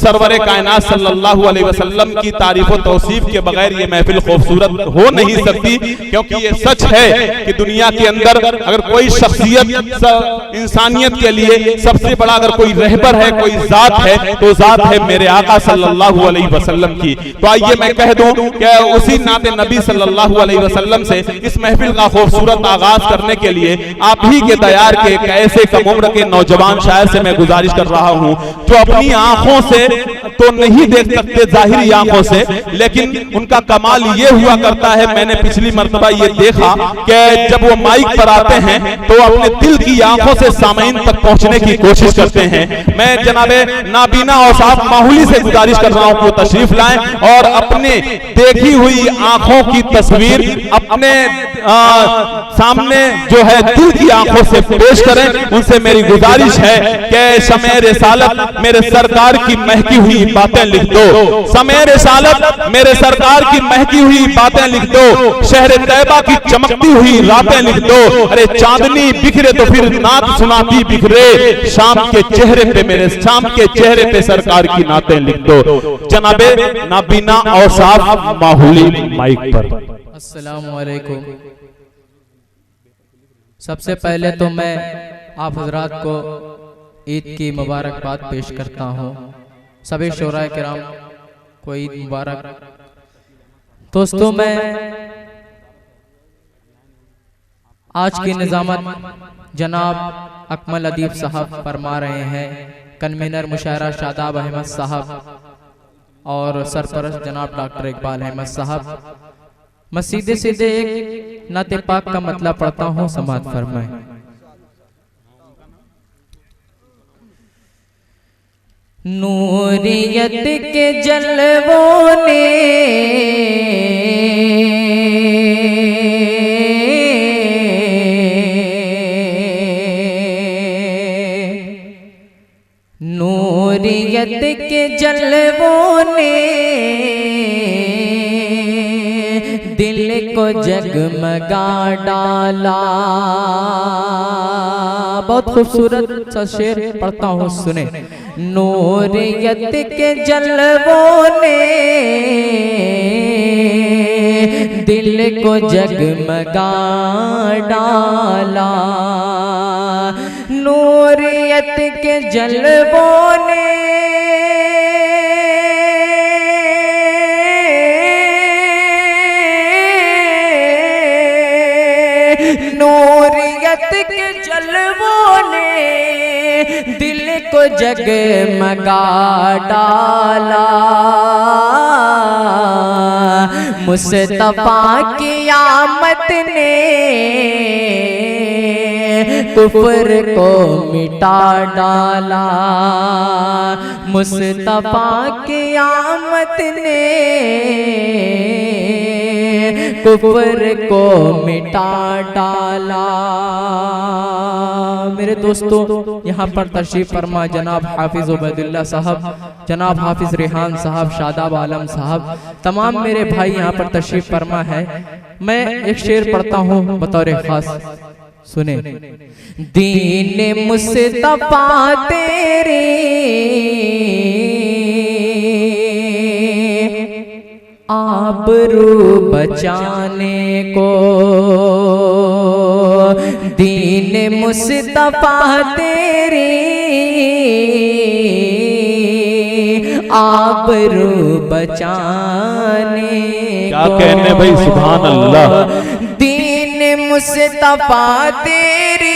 सरवरे कायनात सल्लल्लाहु अलैहि वसल्लम की तारीफ और तौसीफ के बगैर ये महफिल खूबसूरत हो नहीं सकती, क्योंकि ये सच है कि दुनिया के अंदर अगर कोई शख्सियत इंसानियत के लिए सबसे बड़ा अगर कोई रहबर है, कोई जात है, तो जात है मेरे आका सल्लल्लाहु अलैहि वसल्लम की। तो आइए मैं कह दूं कि उसी नाते नबी सल्लल्लाहु अलैहि वसल्लम से इस महफिल का खूबसूरत आगाज करने के लिए आप ही के दयार के एक ऐसे कम उम्र के नौजवान शायर से मैं गुजारिश कर रहा हूं, जो अपनी आंखों से तो नहीं देख सकते जाहिरी आंखों से, लेकिन उनका कमाल ये हुआ करता है, मैंने पिछली मर्तबा ये देखा कि जब वो माइक पर आते हैं तो अपने दिल की आंखों से सामईन तक पहुंचने की कोशिश करते हैं। मैं जनाबे नाबीना और साहब माहौली से गुजारिश कर रहा हूं कि तशरीफ लाएं और अपने देखी हुई आंखों की तस्वीर अपने सामने जो है दिल की आंखों से पेश करें। उनसे मेरी गुजारिश है कि शमे रिसालत मेरे सरकार की महकी हुई बातें लिख दो, शमे रिसालत मेरे सरकार की महकी हुई बातें लिख दो, शहर तैयबा की चमकती हुई रातें लिख दो। अरे चांदनी बिखरे तो फिर नात सुनाती बिखरे, शाम के चेहरे पे मेरे शाम के चेहरे पे सरकार की नातें लिख दो। जनाबे नाबीना और साहब माहौली माइक पर। अस्सलामु अलैकुम। सबसे पहले तो मैं आप हजरात को ईद की मुबारकबाद पेश करता हूँ। सभी शोराए किराम को ईद मुबारक। दोस्तों, मैं आज की निजामत जनाब अकमल अदीब साहब फरमा रहे हैं, कन्वीनर मुशायरा शादाब अहमद साहब और सरपरस्त जनाब डॉक्टर इकबाल अहमद साहब। मैं सीधे सीधे एक नाते पाक का मतलब पढ़ता हूँ, समात फरमाएं। नूरियत के जलवों ने नूरियत के जलवों ने दिल को जगमगा डाला। बहुत खूबसूरत सा शेर पढ़ता हूँ, सुने। नूरियत के जलवों ने दिल को जगमगा डाला, नूरियत के जलवों ने नूरियत के जलवों ने दिल को जगमगा डाला। मुस्तफा की आमद ने कुफ्र को मिटा डाला, मुस्तफा की आमद ने कुफ्र को मिटा डाला। मेरे दोस्तों, यहाँ पर तशरीफ फरमा जनाब हाफिज उबैदुल्लाह साहब, जनाब हाफिज रेहान साहब, शादाब आलम साहब, तमाम मेरे भाई यहाँ पर तशरीफ फरमा है। मैं एक शेर पढ़ता हूँ बतौर खास, सुने। दीन मुस्तफा तेरे आबरू बचाने को, दीन मुस्तफा तेरी आबरू बचाने क्या कहने भाई, सुभान अल्लाह। दीन मुस्तफा तेरी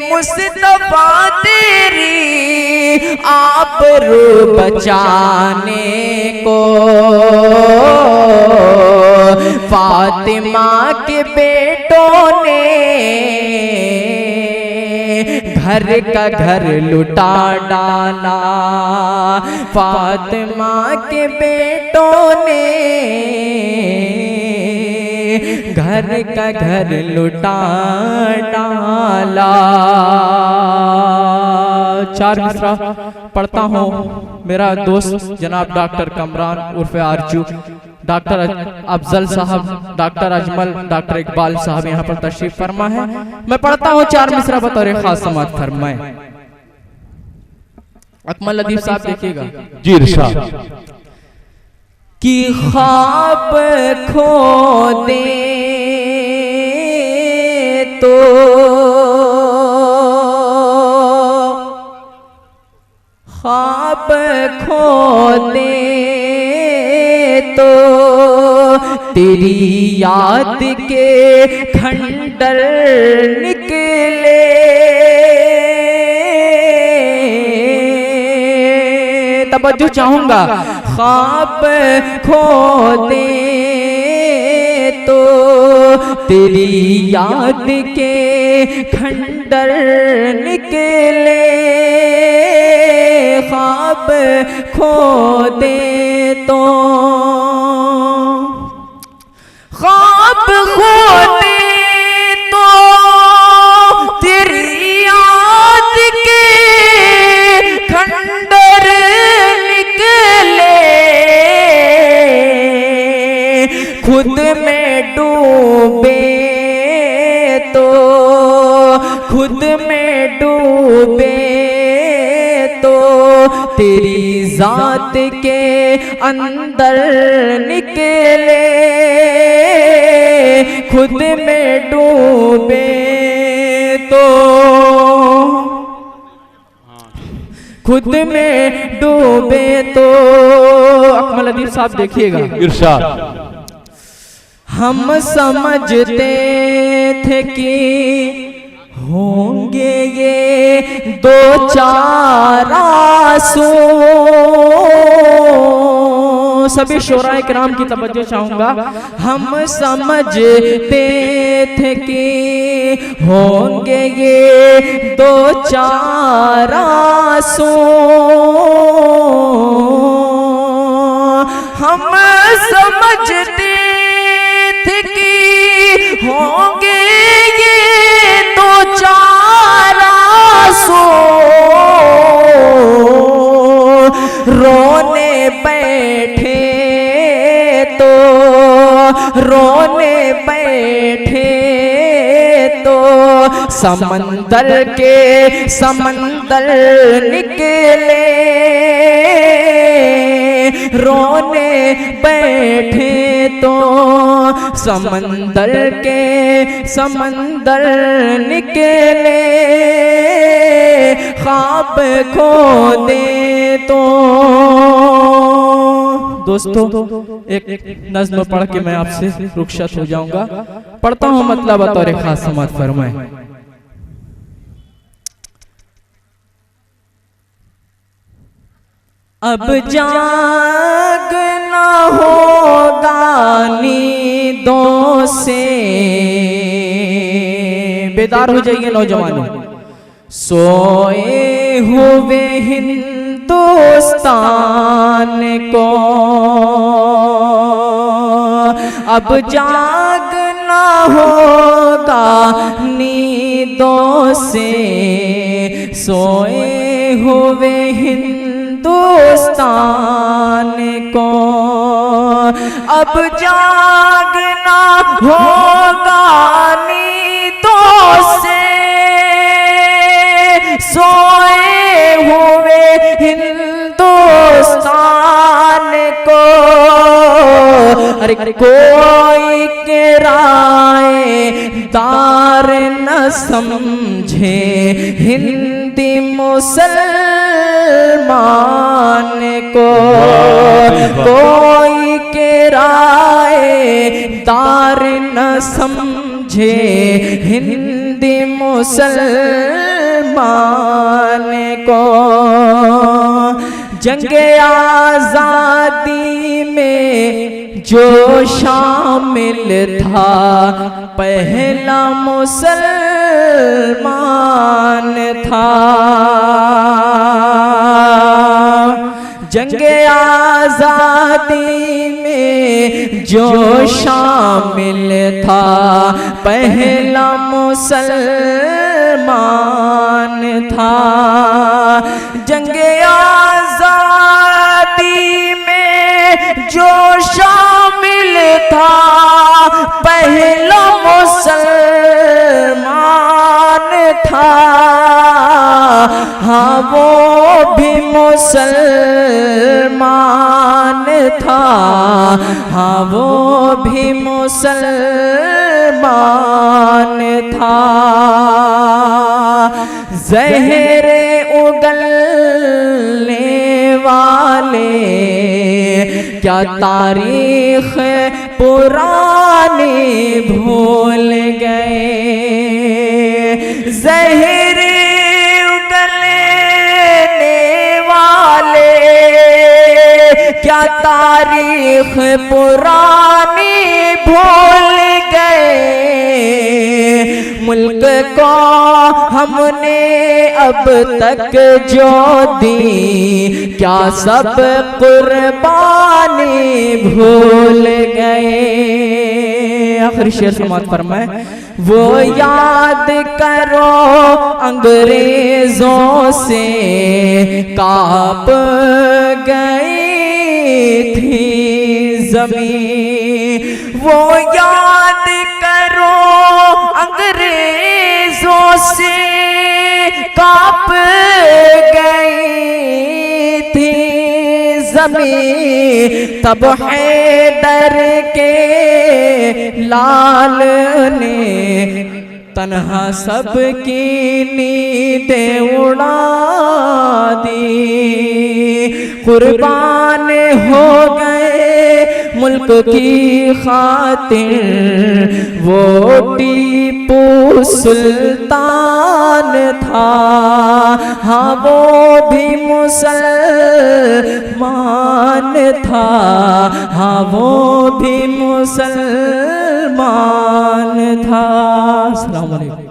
मुस्तफा तेरी आबरू बचाने को, फातिमा के बेटों ने घर का घर लुटा डाला, फातिमा के बेटों ने घर का घर लुटा डाला। चार मिसरा पढ़ता हूँ। मेरा दोस्त जनाब डॉक्टर कमरान उर्फे आरजू डॉक्टर अफजल साहब, डॉक्टर अजमल, डॉक्टर इकबाल साहब यहाँ पर तशरीफ फरमा है। मैं पढ़ता हूँ 4 मिसरा बतौर खास समात फरमाए। अकमल लतीफ साहब देखिएगा जी इरशाद। कि ख्वाब खो दे तो ख्वाब खो दे तो तेरी याद के खंडर निकले, तवज्जो चाहूंगा। ख्वाब खो दे तो तेरी याद के खंडर निकले, ख्वाब खो दे तो ख्वाब खो दे तो तेरी याद के खंडर निकले, खुद में डूबे तो खुद में डूबे तो तेरी जात के अंदर निकले, खुद में डूबे तो खुद में डूबे तो। अकमल लतीफ साहब देखिएगा इरशाद। हम समझते थे कि होंगे ये 2-4 आंसू, सभी शोराए किराम की तवज्जो चाहूंगा। हम समझते थे कि होंगे ये 2-4 आंसू, हम समझते थे कि होंगे ये 2-4 आंसू, रोने बैठे तो रोने बैठे तो समंदर के समंदर निकले, रोने बैठे तो समंदर के समंदर निकले, ख्वाब खो दे तो। दोस्तों एक नज़्म पढ़ के मैं आपसे रुखसत हो जाऊंगा। पढ़ता हूँ मतलब बतौर खास समात फरमाए। अब जागना होगा नींदों से, बेदार हो जाइए नौजवानों, सोए हुए हिंदुस्तान को अब जागना होगा नींदों से, सोए हुए हिंदुस्तान को अब जागना होगा नींदों से, सोए हुए हिंदुस्तान को। अरे कोई किराए दार न समझे हिंदी मुसलमान को, कोई किराए दार न समझे हिंदी मुसलमान को। जंगे आजादी में जो शामिल था पहला मुसलमान था, जंगे आजादी में जो शामिल था पहला मुसलमान था, जंगे आजादी में जो शामिल मुसलमान था, हाँ वो भी मुसलमान था, हाँ वो भी मुसलमान था। ज़हर उगलने वाले क्या तारीख पुरानी भूल गए, ज़हर उगलने वाले क्या तारीख पुरानी भूल गए। मुल्क को हमने अब तक जो दी, क्या सब कुर्बानी भूल गए। आखिरी शेर समाप्त फरमाए, वो याद करो अंग्रेजों से कांप गई थी ज़मीं, वो याद करो अंग्रेजों से कांप गई थी ज़मीं। तब हैदर के लाल ने तन्हा सबकी नींदें उड़ा दी, कुर्बान हो गए मुल्क की खातिर वो टीपू सुल्तान था, हाँ वो भी मुसलमान था, हाँ वो भी मुसलमान था। अस्सलाम वालेकुम।